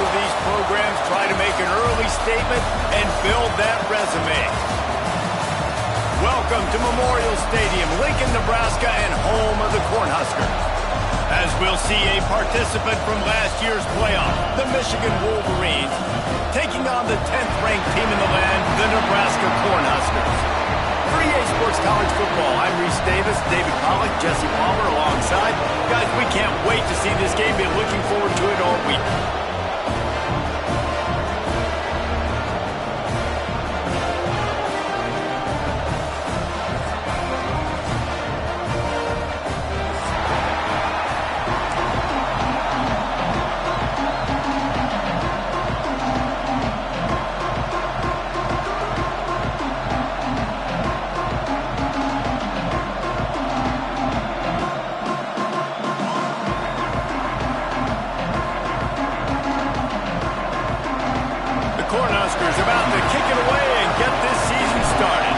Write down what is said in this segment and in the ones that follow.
of these programs try to make an early statement and build that resume. Welcome to Memorial Stadium, Lincoln, Nebraska, and home of the Cornhuskers. As we'll see a participant from last year's playoff, the Michigan Wolverines, taking on the 10th-ranked team in the land, the Nebraska Cornhuskers. For EA Sports College Football, I'm Reese Davis, David Pollack, Jesse Palmer alongside. Guys, we can't wait to see this game. Been looking forward to it all week. About to kick it away and get this season started.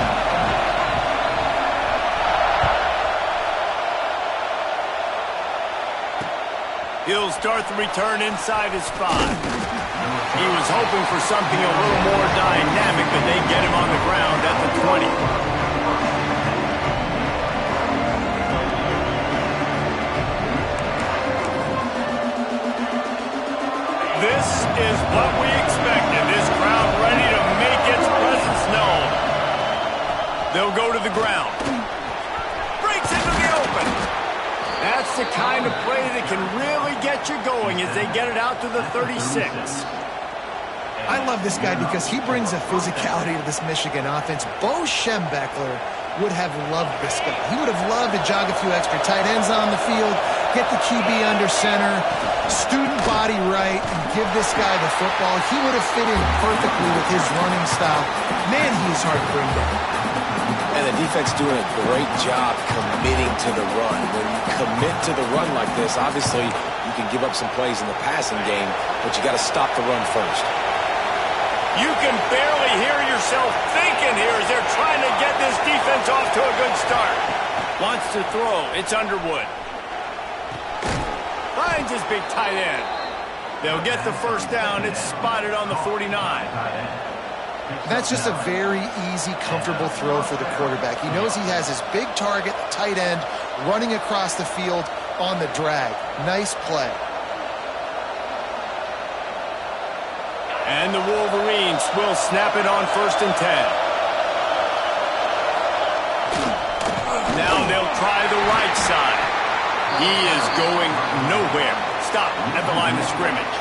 He'll start the return inside his 5. He was hoping for something a little more dynamic, but they get him on the ground at the 20. This is what we expected. This crowd ready to make its presence known. They'll go to the ground. Breaks into the open. That's the kind of play that can really get you going as they get it out to the 36. I love this guy because he brings a physicality to this Michigan offense. Bo Schembechler would have loved this guy. He would have loved to jog a few extra tight ends on the field, get the QB under center, student body right, and give this guy the football. He would have fit in perfectly with his running style. Man, he's hard to bring down. And the defense doing a great job committing to the run. When you commit to the run like this, obviously you can give up some plays in the passing game, but you got to stop the run first. You can barely hear yourself thinking here as they're trying to get this defense off to a good start. Wants to throw. It's Underwood. Finds his big tight end. They'll get the first down. It's spotted on the 49. That's just a very easy, comfortable throw for the quarterback. He knows he has his big target, the tight end, running across the field on the drag. Nice play. And the Wolverines will snap it on 1st and 10. Now they'll try the right side. He is going nowhere. Stop at the line of scrimmage.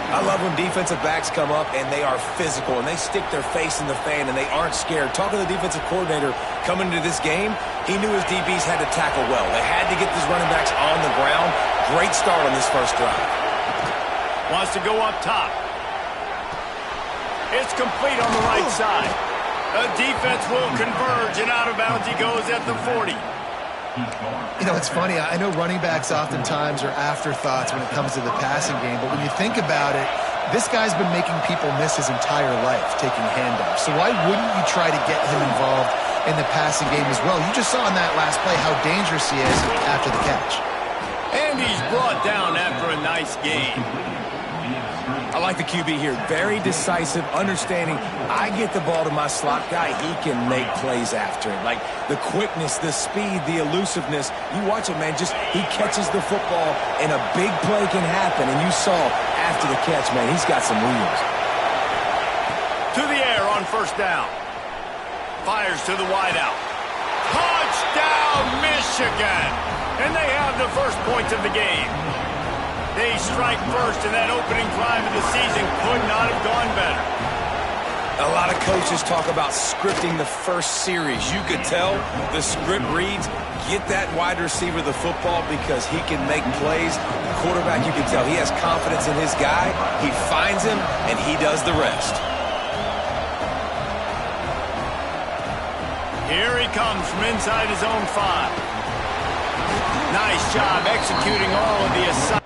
I love when defensive backs come up and they are physical and they stick their face in the fan and they aren't scared. Talking to the defensive coordinator coming into this game, he knew his DBs had to tackle well. They had to get these running backs on the ground. Great start on this first drive. Wants to go up top. It's complete on the right side. The defense will converge, and out of bounds he goes at the 40. You know, it's funny. I know running backs oftentimes are afterthoughts when it comes to the passing game, but when you think about it, this guy's been making people miss his entire life taking handoffs. So why wouldn't you try to get him involved in the passing game as well? You just saw in that last play how dangerous he is after the catch. And he's brought down after a nice game. I like the QB here. Very decisive, understanding I get the ball to my slot guy, he can make plays after it. Like the quickness, the speed, the elusiveness. You watch it, man, just he catches the football and a big play can happen. And you saw after the catch, man, he's got some wheels. To the air on 1st down. Fires to the wideout. Touchdown, Michigan! And they have the first points of the game. They strike first, and that opening drive of the season could not have gone better. A lot of coaches talk about scripting the first series. You could tell the script reads, get that wide receiver the football because he can make plays. The quarterback, you can tell he has confidence in his guy. He finds him, and he does the rest. Here he comes from inside his own 5. Nice job executing all of the assignments.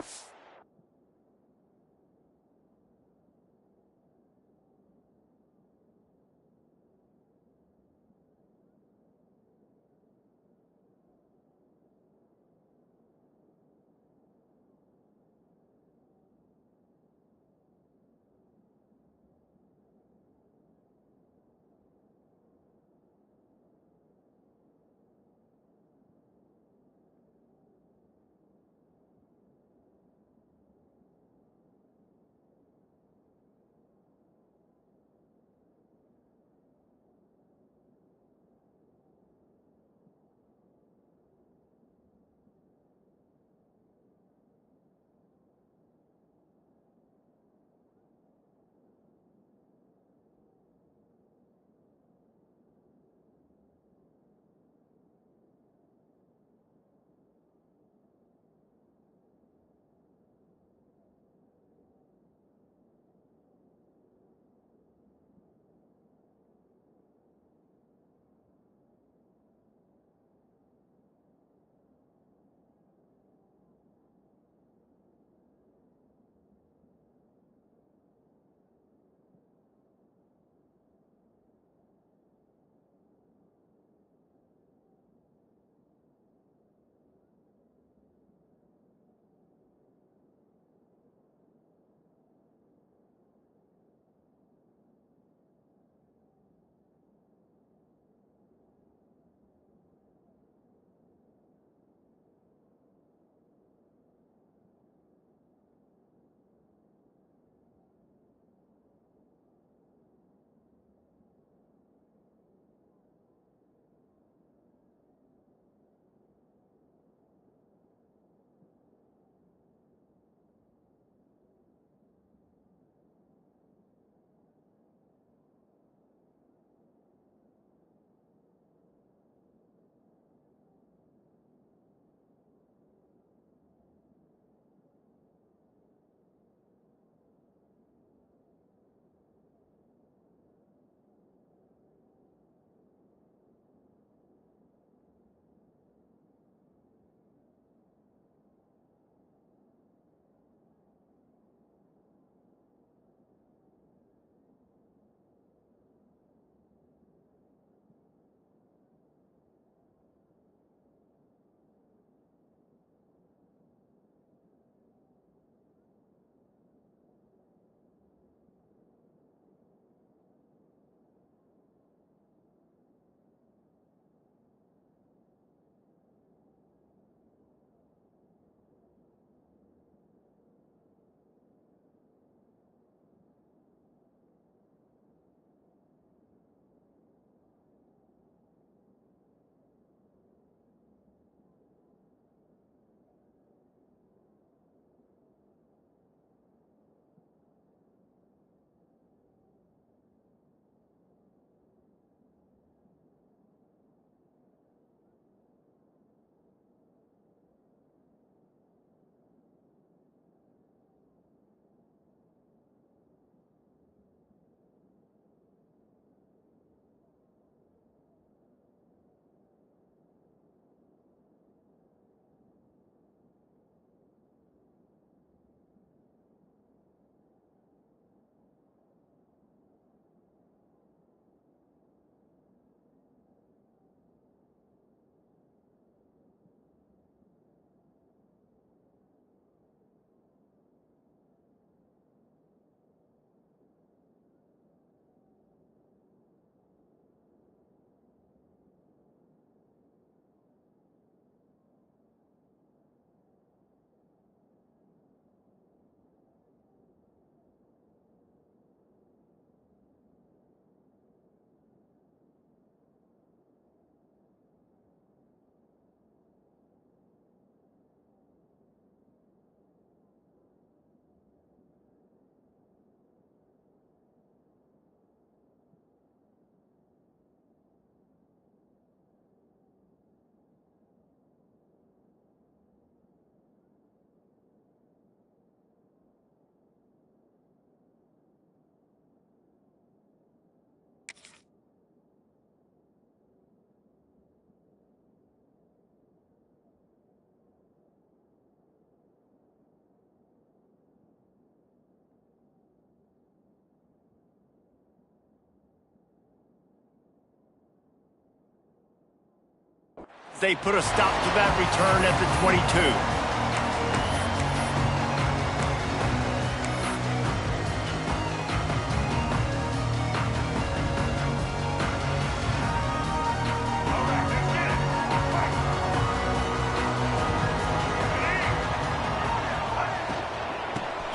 They put a stop to that return at the 22.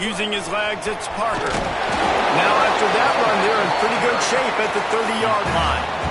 Using his legs, it's Parker. Now after that run, they're in pretty good shape at the 30-yard line.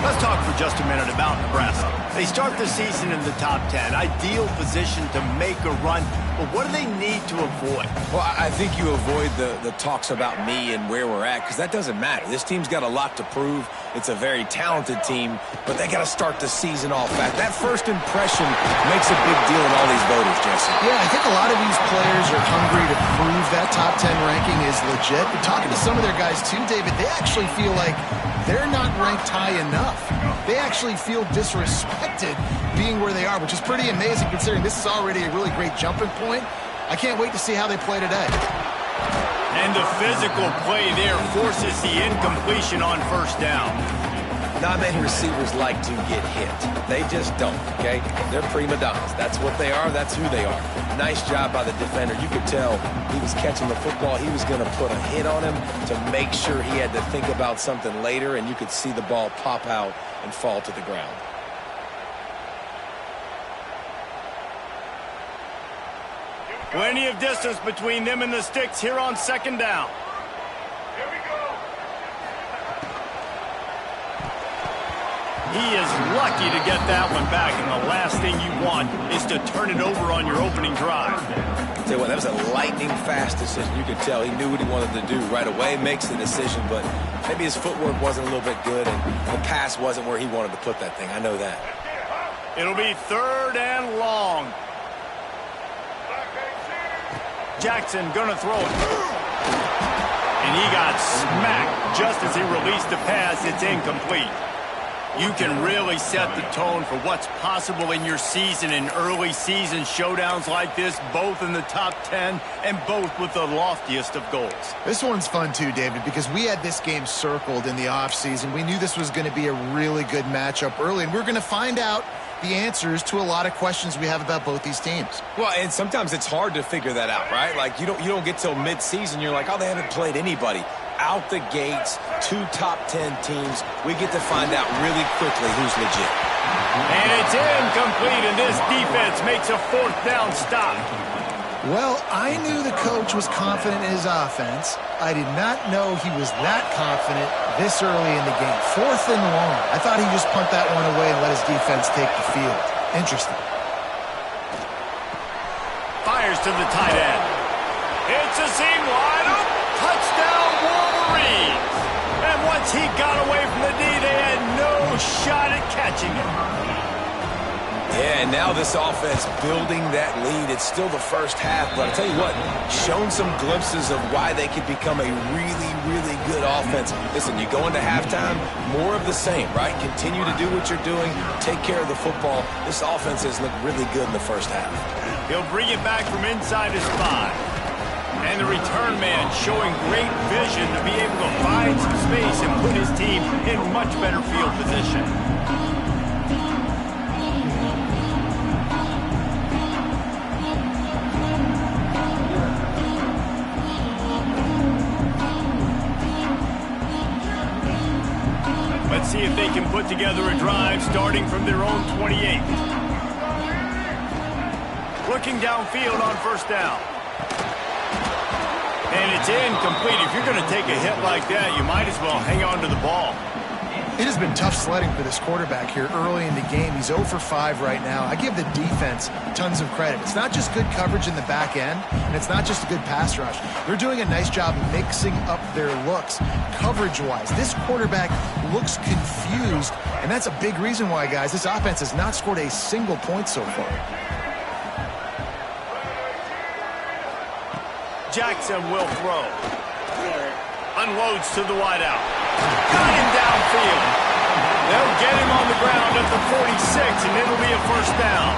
Let's talk for just a minute about Nebraska. They start the season in the top 10. Ideal position to make a run. But what do they need to avoid? Well, I think you avoid the talks about me and where we're at, because that doesn't matter. This team's got a lot to prove. It's a very talented team, but they got to start the season off fast. That first impression makes a big deal in all these voters, Jesse. Yeah, I think a lot of these players are hungry to prove that top 10 ranking is legit. But talking to some of their guys too, David, they actually feel like they're not ranked high enough. They actually feel disrespected being where they are, which is pretty amazing considering this is already a really great jumping point. I can't wait to see how they play today. And the physical play there forces the incompletion on first down. Not many receivers like to get hit. They just don't, okay? They're prima donnas. That's what they are. That's who they are. Nice job by the defender. You could tell he was catching the football. He was going to put a hit on him to make sure he had to think about something later, and you could see the ball pop out and fall to the ground. Plenty of distance between them and the sticks here on second down. Here we go. He is lucky to get that one back, and the last thing you want is to turn it over on your opening drive. Tell you what, that was a lightning-fast decision. You could tell he knew what he wanted to do right away, makes the decision, but maybe his footwork wasn't a little bit good, and the pass wasn't where he wanted to put that thing. I know that. It'll be 3rd and long. Jackson gonna throw it. And he got smacked just as he released the pass. It's incomplete. You can really set the tone for what's possible in your season in early season showdowns like this, both in the top 10 and both with the loftiest of goals. This one's fun too, David, because we had this game circled in the offseason. We knew this was going to be a really good matchup early, and we're going to find out the answers to a lot of questions we have about both these teams. Well, and sometimes it's hard to figure that out, right? Like, you don't get till mid-season, you're like, oh, they haven't played anybody. Out the gates, 2 top 10 teams. We get to find out really quickly who's legit. And it's incomplete, and this defense makes a 4th down stop. Well, I knew the coach was confident in his offense. I did not know he was that confident this early in the game. 4th and long. I thought he'd just punt that one away and let his defense take the field. Interesting. Fires to the tight end. It's a seam wide open. Touchdown Wolverines. And once he got away from the D, they had no shot at catching him. Yeah, and now this offense building that lead. It's still the first half, but I'll tell you what, shown some glimpses of why they could become a really, really good offense. Listen, you go into halftime, more of the same, right? Continue to do what you're doing, take care of the football. This offense has looked really good in the first half. He'll bring it back from inside his 5. And the return man showing great vision to be able to find some space and put his team in much better field position. Let's see if they can put together a drive starting from their own 28. Looking downfield on first down. And it's incomplete. If you're going to take a hit like that, you might as well hang on to the ball. It has been tough sledding for this quarterback here early in the game. He's 0 for 5 right now. I give the defense tons of credit. It's not just good coverage in the back end, and it's not just a good pass rush. They're doing a nice job mixing up their looks coverage-wise. This quarterback looks confused, and that's a big reason why, guys, this offense has not scored a single point so far. Jackson will throw. Unloads to the wideout. Got him downfield. They'll get him on the ground at the 46, and it'll be a first down.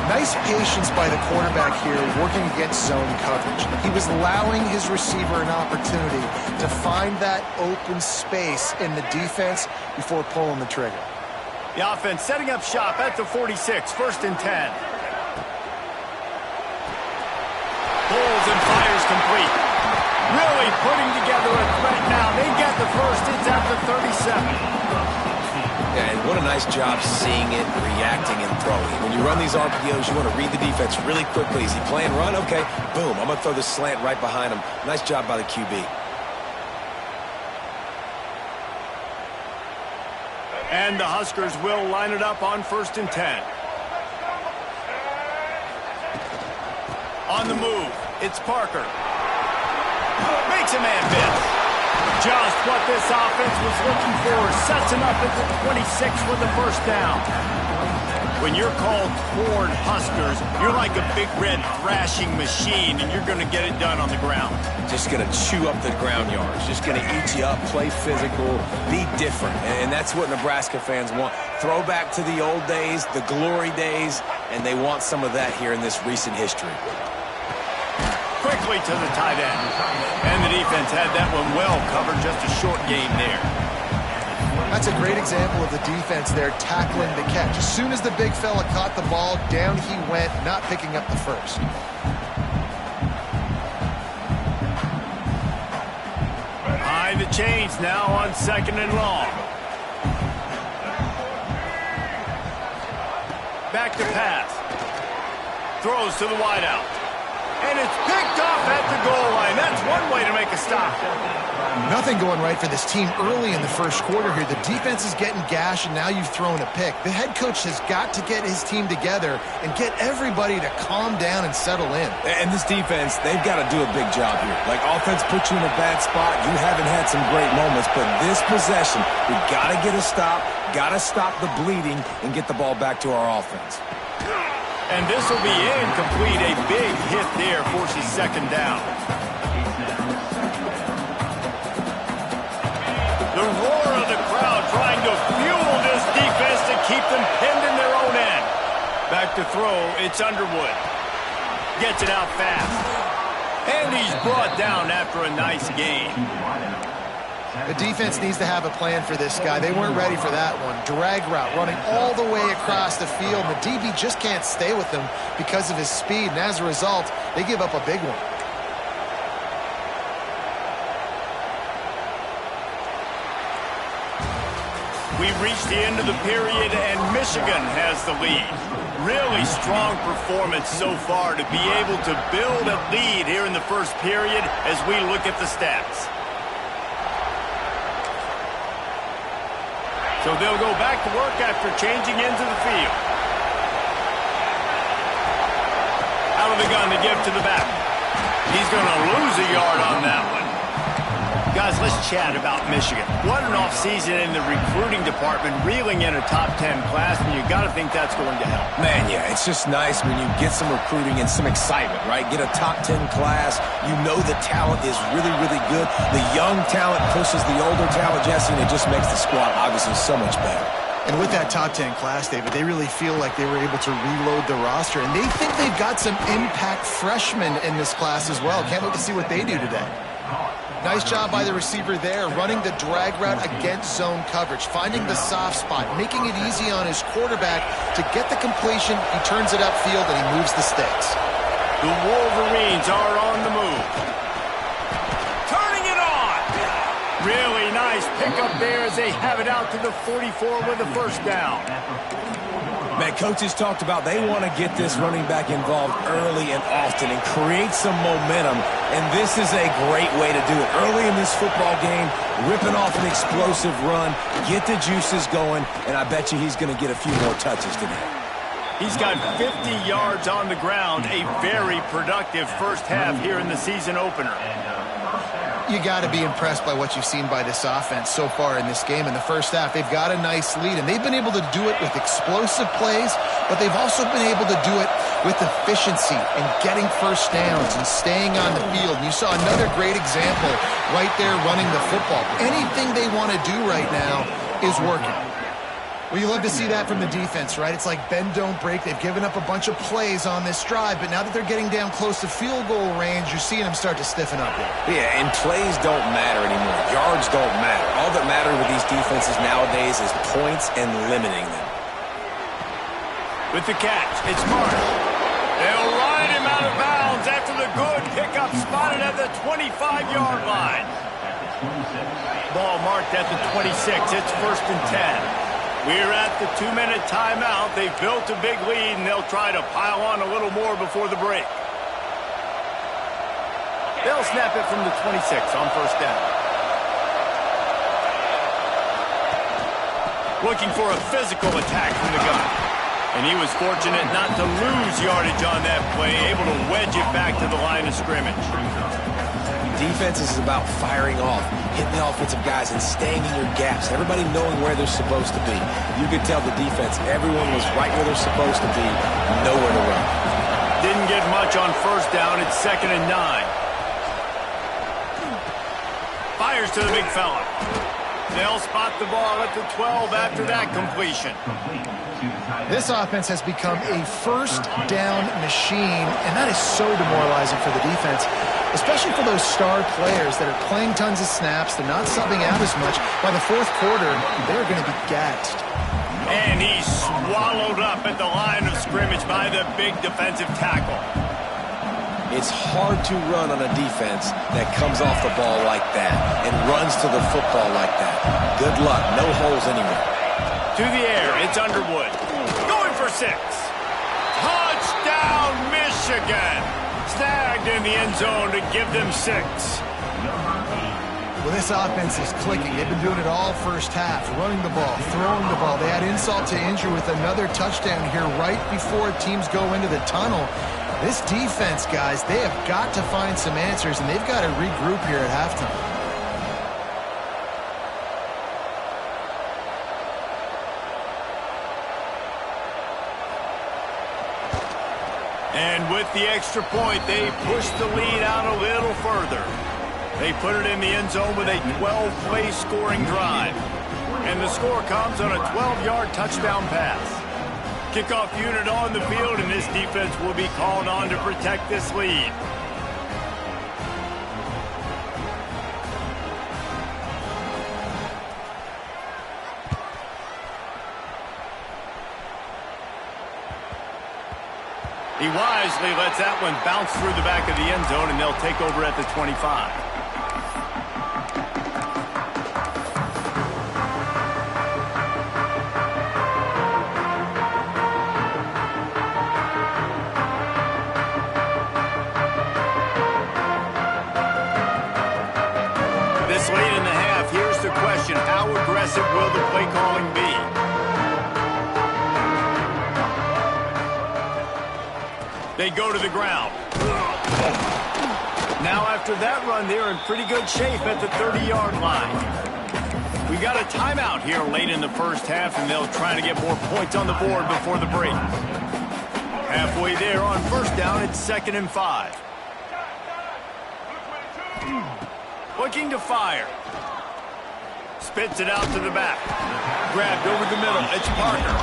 Nice patience by the quarterback here working against zone coverage. He was allowing his receiver an opportunity to find that open space in the defense before pulling the trigger. The offense setting up shop at the 46, 1st and 10. Pulls and fires complete. Really putting together a threat now. They get the first. It's at the 37. Yeah, and what a nice job seeing it, reacting, and throwing. When you run these RPOs, you want to read the defense really quickly. Is he playing run? Okay, boom. I'm going to throw this slant right behind him. Nice job by the QB. And the Huskers will line it up on 1st and 10. On the move, it's Parker. Makes a man miss. Just what this offense was looking for. Sets him up at the 26 with the 1st down. When you're called Corn Huskers, you're like a big red thrashing machine, and you're going to get it done on the ground. Just going to chew up the ground yards. Just going to eat you up, play physical, be different. And that's what Nebraska fans want. Throw back to the old days, the glory days, and they want some of that here in this recent history. Quickly to the tight end. And the defense had that one well covered, just a short gain there. That's a great example of the defense there tackling the catch. As soon as the big fella caught the ball, down he went, not picking up the first. Behind the chains now on 2nd and long. Back to pass. Throws to the wideout. And it's picked off at the goal line. That's one way to make a stop. Nothing going right for this team early in the 1st quarter here. The defense is getting gashed, and now you've thrown a pick. The head coach has got to get his team together and get everybody to calm down and settle in. And this defense, they've got to do a big job here. Like, offense puts you in a bad spot. You haven't had some great moments, but this possession, we've got to get a stop, got to stop the bleeding, and get the ball back to our offense. And this will be incomplete. A big hit there forces 2nd down. The roar of the crowd trying to fuel this defense to keep them pinned in their own end. Back to throw, it's Underwood. Gets it out fast. And he's brought down after a nice gain. The defense needs to have a plan for this guy. They weren't ready for that one. Drag route running all the way across the field. The DB just can't stay with him because of his speed, and as a result, they give up a big one. We've reached the end of the period, and Michigan has the lead. Really strong performance so far to be able to build a lead here in the 1st period as we look at the stats. So they'll go back to work after changing into the field. Out of the gun to give to the back. He's going to lose a yard on that one. Guys, let's chat about Michigan. What an offseason in the recruiting department, reeling in a top 10 class, and you got to think that's going to help. Man, yeah, it's just nice when you get some recruiting and some excitement, right? Get a top 10 class. You know the talent is really, really good. The young talent pushes the older talent, Jesse, and it just makes the squad obviously so much better. And with that top 10 class, David, they really feel like they were able to reload the roster, and they think they've got some impact freshmen in this class as well. Can't wait to see what they do today. Nice job by the receiver there, running the drag route against zone coverage, finding the soft spot, making it easy on his quarterback to get the completion. He turns it upfield, and he moves the sticks. The Wolverines are on the move. Turning it on! Really nice pickup there as they have it out to the 44 with a 1st down. Man, coaches talked about they want to get this running back involved early and often and create some momentum, and this is a great way to do it. Early in this football game, ripping off an explosive run, get the juices going, and I bet you he's going to get a few more touches today. He's got 50 yards on the ground, a very productive 1st half here in the season opener. You got to be impressed by what you've seen by this offense so far in this game. In the 1st half, they've got a nice lead, and they've been able to do it with explosive plays, but they've also been able to do it with efficiency and getting 1st downs and staying on the field. And you saw another great example right there running the football. Anything they want to do right now is working. Well, you love to see that from the defense, right? It's like bend, don't break. They've given up a bunch of plays on this drive, but now that they're getting down close to field goal range, you're seeing them start to stiffen up here. Yeah, and plays don't matter anymore. Yards numbers don't matter. All that matters with these defenses nowadays is points and limiting them. With the catch, it's Marsh. They'll ride him out of bounds after the good pickup spotted at the 25-yard line. Ball marked at the 26. It's 1st and 10. We're at the 2-minute timeout. They've built a big lead, and they'll try to pile on a little more before the break. They'll snap it from the 26 on 1st down. Looking for a physical attack from the gun. And he was fortunate not to lose yardage on that play, able to wedge it back to the line of scrimmage. Defense is about firing off, hitting the offensive guys and staying in your gaps, everybody knowing where they're supposed to be. You could tell the defense, everyone was right where they're supposed to be, nowhere to run. Didn't get much on 1st down. It's 2nd and 9. Fires to the big fella. They'll spot the ball at the 12 after that completion. This offense has become a 1st down machine, and that is so demoralizing for the defense, especially for those star players that are playing tons of snaps. They're not subbing out as much. By the 4th quarter, they're going to be gassed. And he's swallowed up at the line of scrimmage by the big defensive tackle. It's hard to run on a defense that comes off the ball like that and runs to the football like that. Good luck. No holes anywhere. To the air, it's Underwood. Going for 6. Touchdown, Michigan. Snagged in the end zone to give them 6. Well, this offense is clicking. They've been doing it all first half, running the ball, throwing the ball. They had insult to injury with another touchdown here right before teams go into the tunnel. This defense, guys, they have got to find some answers, and they've got to regroup here at halftime. And with the extra point, they push the lead out a little further. They put it in the end zone with a 12-play scoring drive. And the score comes on a 12-yard touchdown pass. Kickoff unit on the field, and this defense will be called on to protect this lead. He wisely lets that one bounce through the back of the end zone, and they'll take over at the 25. This late in the half, here's the question: how aggressive will the play calling be? They go to the ground. Now after that run, they're in pretty good shape at the 30-yard line. We got a timeout here late in the first half, and they'll try to get more points on the board before the break. Halfway there on 1st down, it's 2nd and 5. Looking to fire. Spits it out to the back. Grabbed over the middle. It's Parker.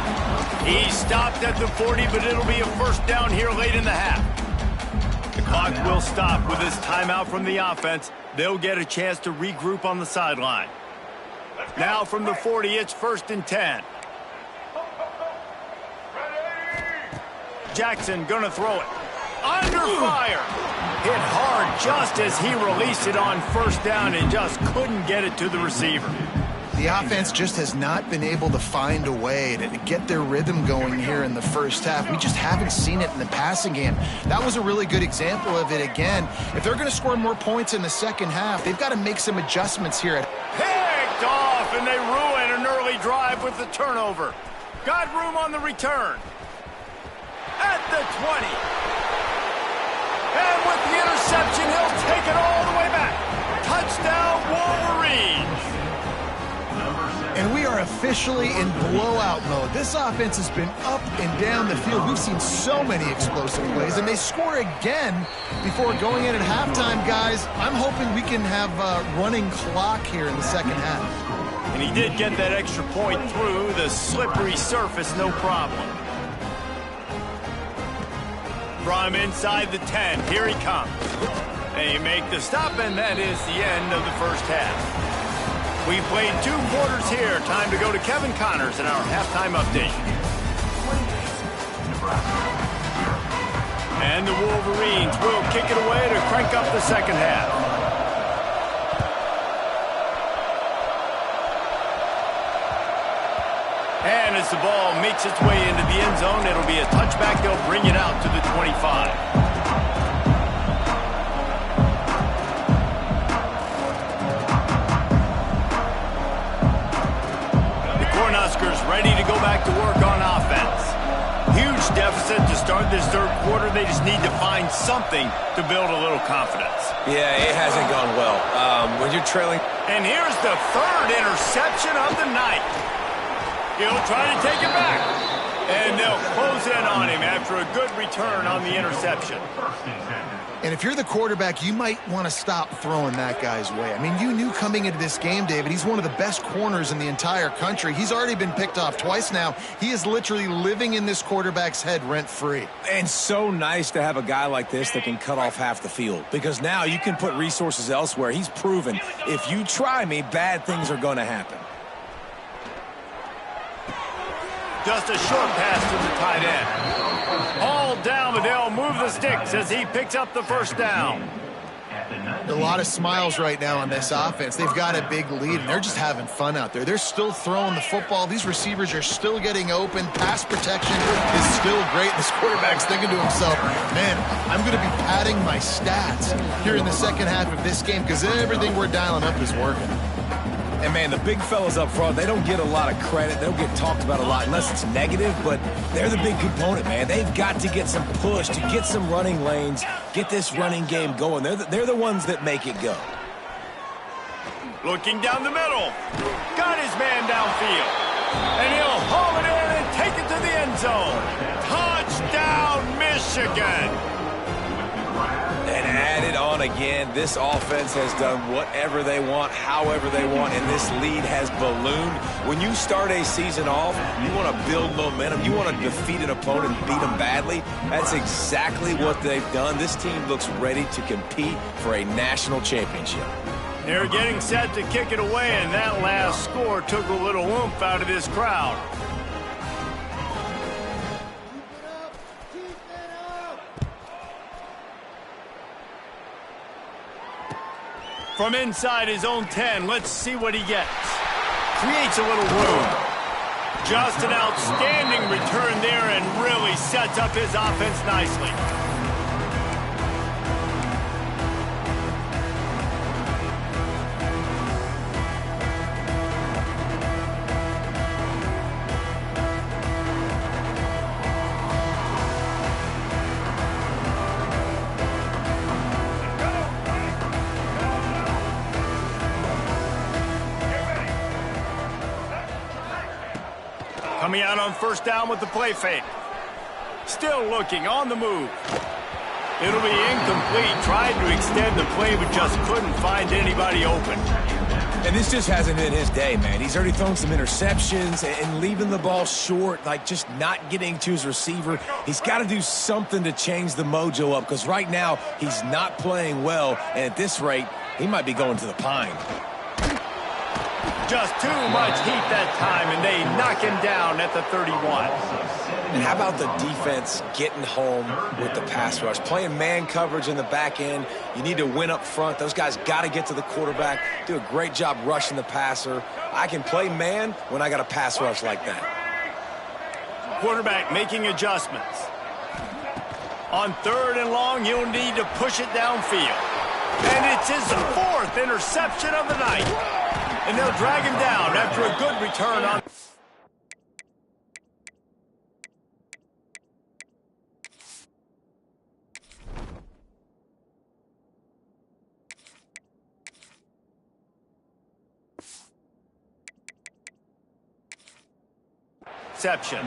He stopped at the 40, but it'll be a 1st down here late in the half. The clock will stop with this timeout from the offense. They'll get a chance to regroup on the sideline. Now from the 40, it's 1st and 10. Jackson gonna throw it. Under fire. Hit hard just as he released it on 1st down and just couldn't get it to the receiver. The offense just has not been able to find a way to get their rhythm going here in the first half. We just haven't seen it in the passing game. That was a really good example of it again. If they're going to score more points in the second half, they've got to make some adjustments here. Picked off, and they ruin an early drive with the turnover. Got room on the return. At the 20. And with the interception, he'll take it all the way back. Touchdown, Wolverines. And we are officially in blowout mode. This offense has been up and down the field. We've seen so many explosive plays, and they score again before going in at halftime, guys. I'm hoping we can have a running clock here in the second half. And he did get that extra point through the slippery surface, no problem. From inside the 10, here he comes. They make the stop, and that is the end of the first half. We've played 2 quarters here. Time to go to Kevin Connors in our halftime update. And the Wolverines will kick it away to crank up the second half. And as the ball makes its way into the end zone, it'll be a touchback. They'll bring it out to the 25. Cornhuskers ready to go back to work on offense. Huge deficit to start this third quarter. They just need to find something to build a little confidence. Yeah, it hasn't gone well. When you're trailing. And here's the 3rd interception of the night. He'll try to take it back. And they'll close in on him after a good return on the interception. And if you're the quarterback, you might want to stop throwing that guy's way. I mean, you knew coming into this game, David, he's one of the best corners in the entire country. He's already been picked off twice now. He is literally living in this quarterback's head rent-free. And so nice to have a guy like this that can cut off half the field, because now you can put resources elsewhere. He's proven if you try me, bad things are going to happen. Just a short pass to the tight end. All down, but they'll move the sticks as he picks up the first down. A lot of smiles right now on this offense. They've got a big lead, and they're just having fun out there. They're still throwing the football. These receivers are still getting open. Pass protection is still great. This quarterback's thinking to himself, man, I'm going to be padding my stats here in the second half of this game because everything we're dialing up is working. And, man, the big fellas up front, they don't get a lot of credit. They don't get talked about a lot unless it's negative, but they're the big component, man. They've got to get some push, to get some running lanes, get this running game going. They're the ones that make it go. Looking down the middle. Got his man downfield. And he'll haul it in and take it to the end zone. Touchdown, Michigan. And add it on again. This offense has done whatever they want, however they want, and this lead has ballooned. When you start a season off, you want to build momentum. You want to defeat an opponent and beat them badly. That's exactly what they've done. This team looks ready to compete for a national championship. They're getting set to kick it away, and that last score took a little oomph out of this crowd. From inside his own 10, let's see what he gets. Creates a little room. Just an outstanding return there and really sets up his offense nicely. Coming out on first down with the play fake. Still looking on the move. It'll be incomplete. Tried to extend the play, but just couldn't find anybody open. And this just hasn't been his day, man. He's already thrown some interceptions and leaving the ball short, like just not getting to his receiver. He's got to do something to change the mojo up, because right now he's not playing well, and at this rate, he might be going to the pine. Just too much heat that time, and they knock him down at the 31. And how about the defense getting home with the pass rush? Playing man coverage in the back end. You need to win up front. Those guys got to get to the quarterback, do a great job rushing the passer. I can play man when I got a pass rush like that. Quarterback making adjustments. On third and long, he'll need to push it downfield. And it's his 4th interception of the night. And they'll drag him down after a good return on. Interception.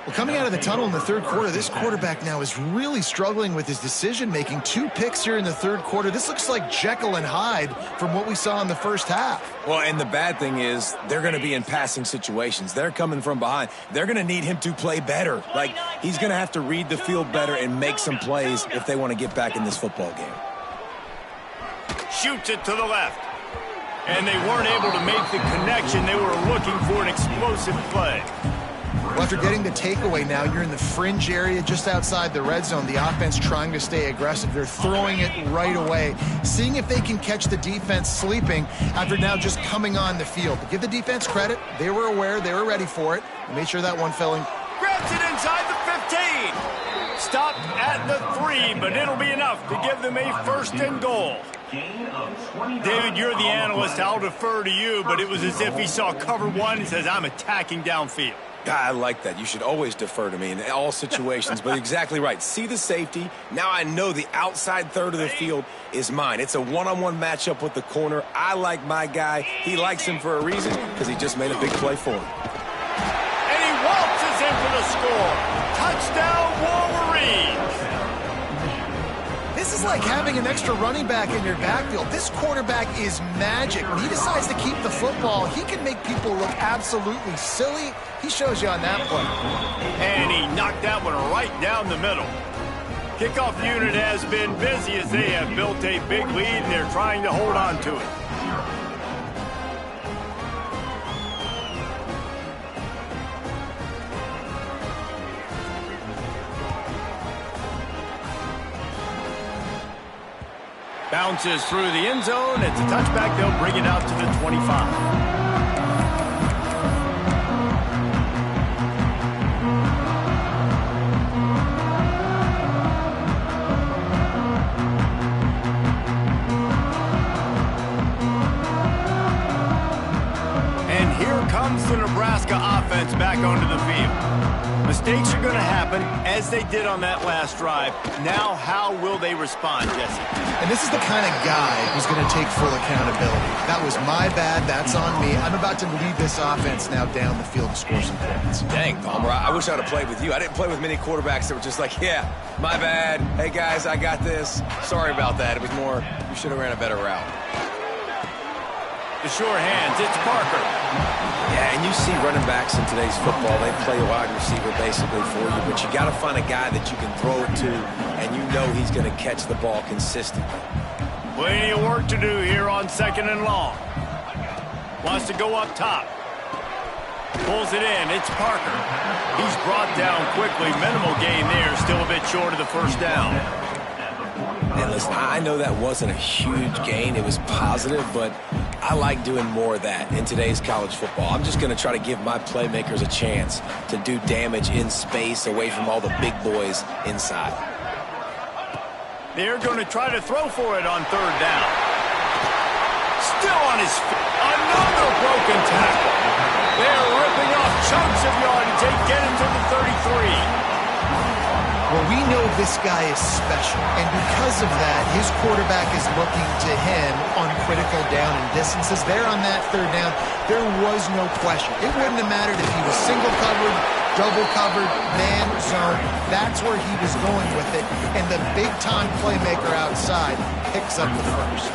Well, coming out of the tunnel in the third quarter, this quarterback now is really struggling with his decision-making. 2 picks here in the third quarter. This looks like Jekyll and Hyde from what we saw in the first half. Well, and the bad thing is they're going to be in passing situations. They're coming from behind. They're going to need him to play better. Like, he's going to have to read the field better and make some plays if they want to get back in this football game. Shoots it to the left. And they weren't able to make the connection. They were looking for an explosive play. Well, after getting the takeaway now, you're in the fringe area just outside the red zone. The offense trying to stay aggressive. They're throwing it right away, seeing if they can catch the defense sleeping after now just coming on the field. But give the defense credit. They were aware. They were ready for it. They made sure that one fell in. Grabs it inside the 15. Stopped at the 3, but it'll be enough to give them a first and goal. David, you're the analyst. I'll defer to you, but it was as if he saw cover 1 and says, I'm attacking downfield. I like that. You should always defer to me in all situations, but exactly right. See the safety. Now I know the outside third of the field is mine. It's a one-on-one matchup with the corner. I like my guy. He likes him for a reason because he just made a big play for him. And he waltzes in for the score. Touchdown, Wolverines. This is like having an extra running back in your backfield. This quarterback is magic. When he decides to keep the football, he can make people look absolutely silly. He shows you on that play. And he knocked that one right down the middle. Kickoff unit has been busy as they have built a big lead, and they're trying to hold on to it. Bounces through the end zone. It's a touchback. They'll bring it out to the 25. And here comes the Nebraska offense back onto the field. Mistakes are going to happen, as they did on that last drive. Now, how will they respond, Jesse? And this is the kind of guy who's going to take full accountability. That was my bad. That's on me. I'm about to lead this offense now down the field to score some points. Dang, Palmer, I wish I would have played with you. I didn't play with many quarterbacks that were just like, yeah, my bad. Hey, guys, I got this. Sorry about that. It was more, you should have ran a better route. The sure hands, it's Parker. Yeah, and you see running backs in today's football, they play a wide receiver basically for you, but you got to find a guy that you can throw it to, and you know he's going to catch the ball consistently. Plenty of work to do here on 2nd and long. Wants to go up top. Pulls it in, it's Parker. He's brought down quickly, minimal gain there, still a bit short of the first down. And listen, I know that wasn't a huge gain. It was positive, but I like doing more of that in today's college football. I'm just going to try to give my playmakers a chance to do damage in space away from all the big boys inside. They're going to try to throw for it on 3rd down. Still on his feet. Another broken tackle. They're ripping off chunks of yardage. They get into the 33. Well, we know this guy is special, and because of that, his quarterback is looking to him on critical down and distances. There on that 3rd down, there was no question. It wouldn't have mattered if he was single covered, double covered, man, zone. That's where he was going with it, and the big-time playmaker outside picks up the first.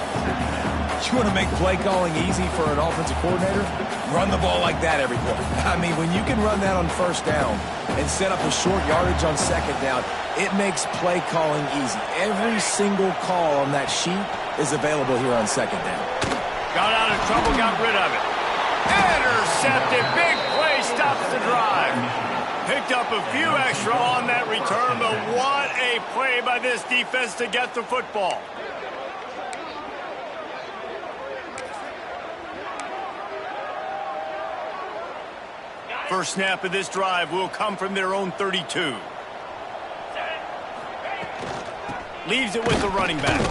You want to make play calling easy for an offensive coordinator? Run the ball like that every play. I mean, when you can run that on 1st down and set up a short yardage on 2nd down, it makes play calling easy. Every single call on that sheet is available here on 2nd down. Got out of trouble, got rid of it. Intercepted, big play, stops the drive. Picked up a few extra on that return, but what a play by this defense to get the football. First snap of this drive will come from their own 32. Leaves it with the running back.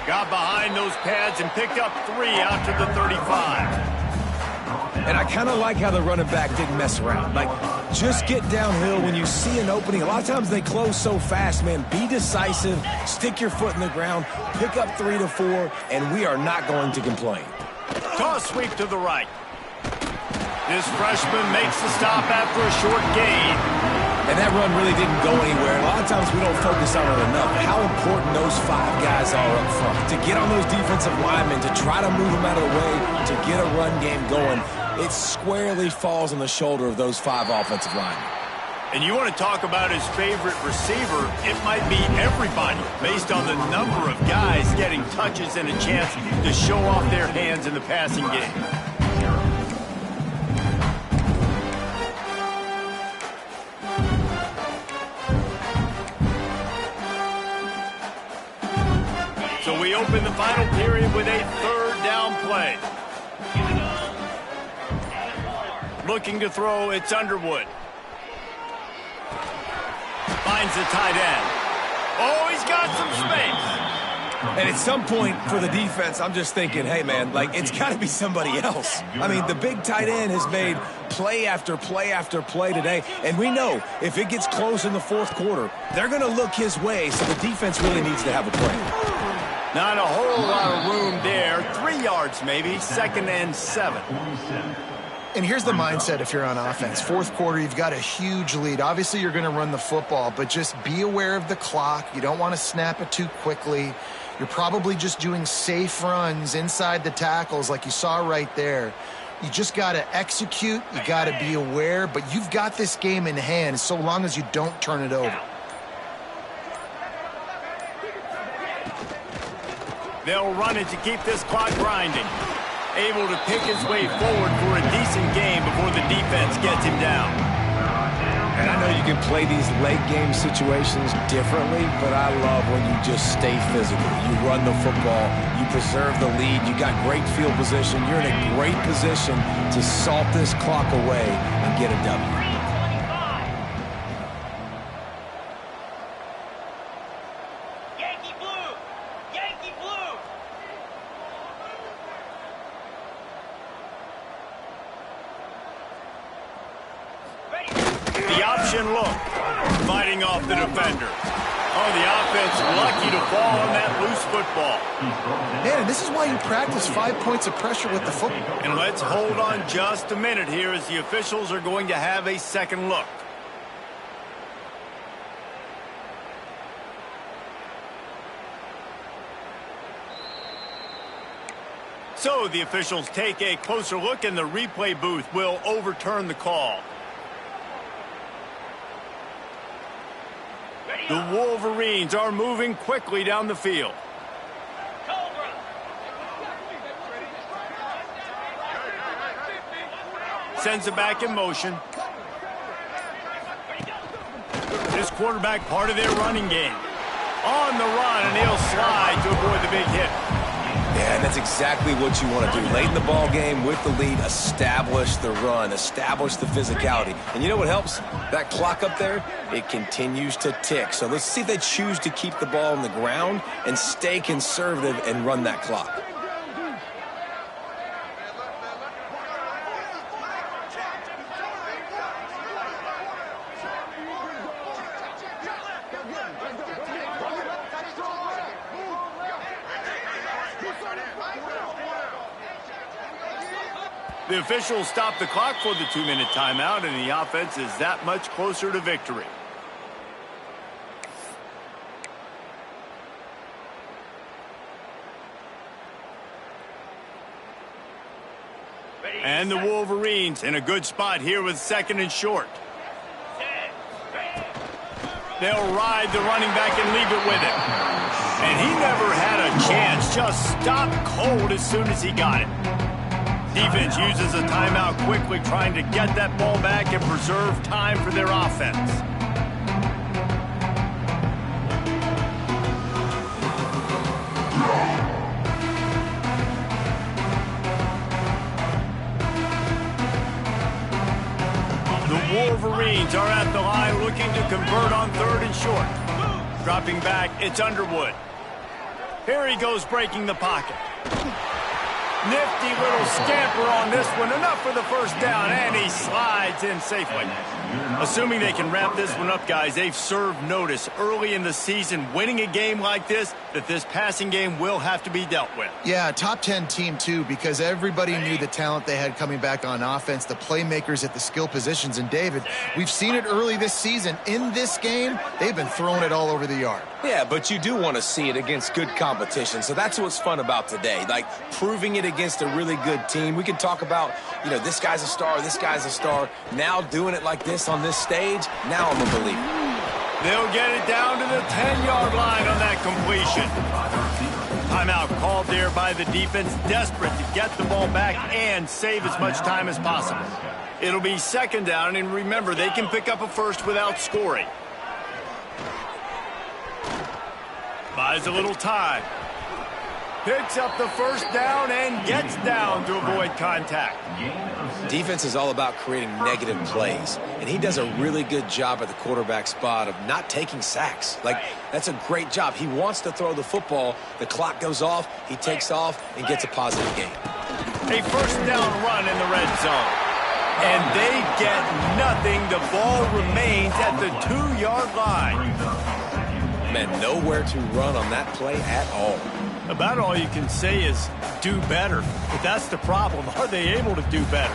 Got behind those pads and picked up 3 out to the 35. And I kind of like how the running back didn't mess around. Like, just get downhill when you see an opening. A lot of times they close so fast, man. Be decisive, stick your foot in the ground, pick up 3 to 4, and we are not going to complain. Toss sweep to the right. This freshman makes the stop after a short gain. And that run really didn't go anywhere. A lot of times we don't focus on it enough. How important those 5 guys are up front. To get on those defensive linemen, to try to move them out of the way, to get a run game going, it squarely falls on the shoulder of those 5 offensive linemen. And you want to talk about his favorite receiver, it might be everybody, based on the number of guys getting touches and a chance to show off their hands in the passing game. So we open the final period with a third down play. Looking to throw, it's Underwood. Finds the tight end. Oh, he's got some space. And at some point for the defense, I'm just thinking, hey, man, like, it's got to be somebody else. I mean, the big tight end has made play after play after play today. And we know if it gets close in the fourth quarter, they're going to look his way, so the defense really needs to have a play. Not a whole lot of room there. 3 yards maybe, 2nd and 7. And here's the mindset if you're on offense. Fourth quarter, you've got a huge lead. Obviously, you're going to run the football, but just be aware of the clock. You don't want to snap it too quickly. You're probably just doing safe runs inside the tackles like you saw right there. You just got to execute. You got to be aware, but you've got this game in hand so long as you don't turn it over. They'll run it to keep this clock grinding. Able to pick his way forward for a decent game before the defense gets him down. And I know you can play these late game situations differently, but I love when you just stay physical. You run the football, you preserve the lead, you got great field position, you're in a great position to salt this clock away and get a W. Look, fighting off the defender. Oh, the offense lucky to fall on that loose football. Man, this is why you practice 5 points of pressure with the football. And let's hold on just a minute here as the officials are going to have a second look. So the officials take a closer look and the replay booth will overturn the call. The Wolverines are moving quickly down the field. Sends it back in motion. This quarterback part of their running game. On the run, and he'll slide to avoid the big hit. Yeah, and that's exactly what you want to do. Late in the ball game with the lead, establish the run, establish the physicality. And you know what helps? That clock up there, it continues to tick. So let's see if they choose to keep the ball on the ground and stay conservative and run that clock. The officials stop the clock for the 2-minute timeout, and the offense is that much closer to victory. And the Wolverines in a good spot here with 2nd and short. They'll ride the running back and leave it with him. And he never had a chance, just stopped cold as soon as he got it. Defense uses a timeout quickly, trying to get that ball back and preserve time for their offense. The Wolverines are at the line looking to convert on 3rd and short. Dropping back, it's Underwood. Here he goes breaking the pocket. Nifty little scamper on this one. Enough for the first down, and he slides in safely. Assuming they can wrap this one up, guys, they've served notice early in the season, winning a game like this, that this passing game will have to be dealt with. Yeah, top 10 team, too, because everybody knew the talent they had coming back on offense, the playmakers at the skill positions. And, David, we've seen it early this season. In this game, they've been throwing it all over the yard. Yeah, but you do want to see it against good competition, so that's what's fun about today, like proving it against a really good team. We can talk about, you know, this guy's a star, this guy's a star. Now doing it like this on this stage, now I'm a believer. They'll get it down to the 10-yard line on that completion. Timeout called there by the defense, desperate to get the ball back and save as much time as possible. It'll be second down, and remember, they can pick up a first without scoring. Buys a little time. Picks up the first down and gets down to avoid contact. Defense is all about creating negative plays, and he does a really good job at the quarterback spot of not taking sacks. Like, that's a great job. He wants to throw the football. The clock goes off, he takes off, and gets a positive gain. A first down run in the red zone. And they get nothing. The ball remains at the 2-yard line. Man, nowhere to run on that play at all. About all you can say is do better. But that's the problem. Are they able to do better?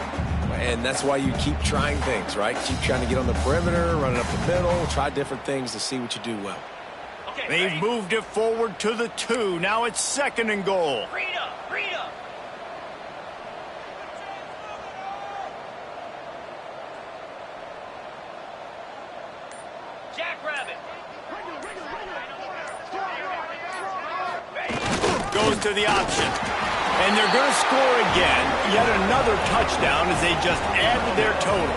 And that's why you keep trying things, right? Keep trying to get on the perimeter, running up the middle, try different things to see what you do well. They've moved it forward to the 2. Now it's second and goal. Goes to the option. And they're going to score again. Yet another touchdown as they just added their total.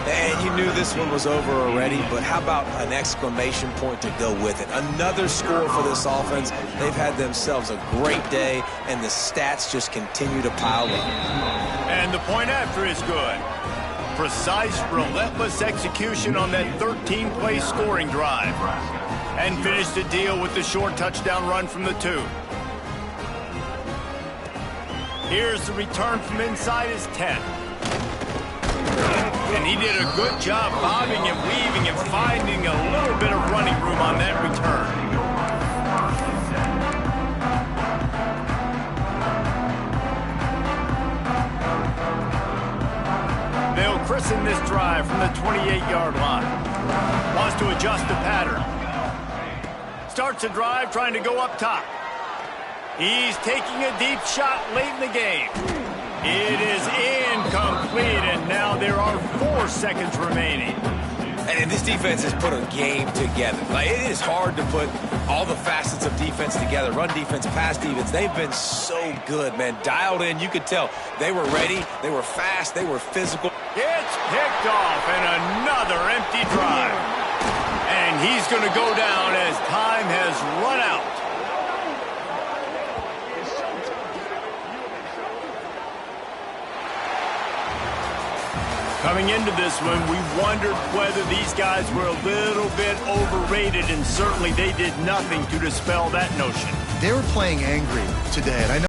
And you knew this one was over already, but how about an exclamation point to go with it? Another score for this offense. They've had themselves a great day, and the stats just continue to pile up. And the point after is good. Precise, relentless execution on that 13-play scoring drive. And finished the deal with the short touchdown run from the 2. Here's the return from inside his 10. And he did a good job bobbing and weaving and finding a little bit of running room on that return. They'll christen this drive from the 28-yard line. Wants to adjust the pattern. Starts a drive trying to go up top. He's taking a deep shot late in the game. It is incomplete, and now there are 4 seconds remaining. And this defense has put a game together. Like, it is hard to put all the facets of defense together. Run defense, pass defense. They've been so good, man. Dialed in. You could tell they were ready. They were fast. They were physical. It's picked off, and another empty drive. And he's going to go down as time has run out. Coming into this one, we wondered whether these guys were a little bit overrated, and certainly they did nothing to dispel that notion. They were playing angry today, and I know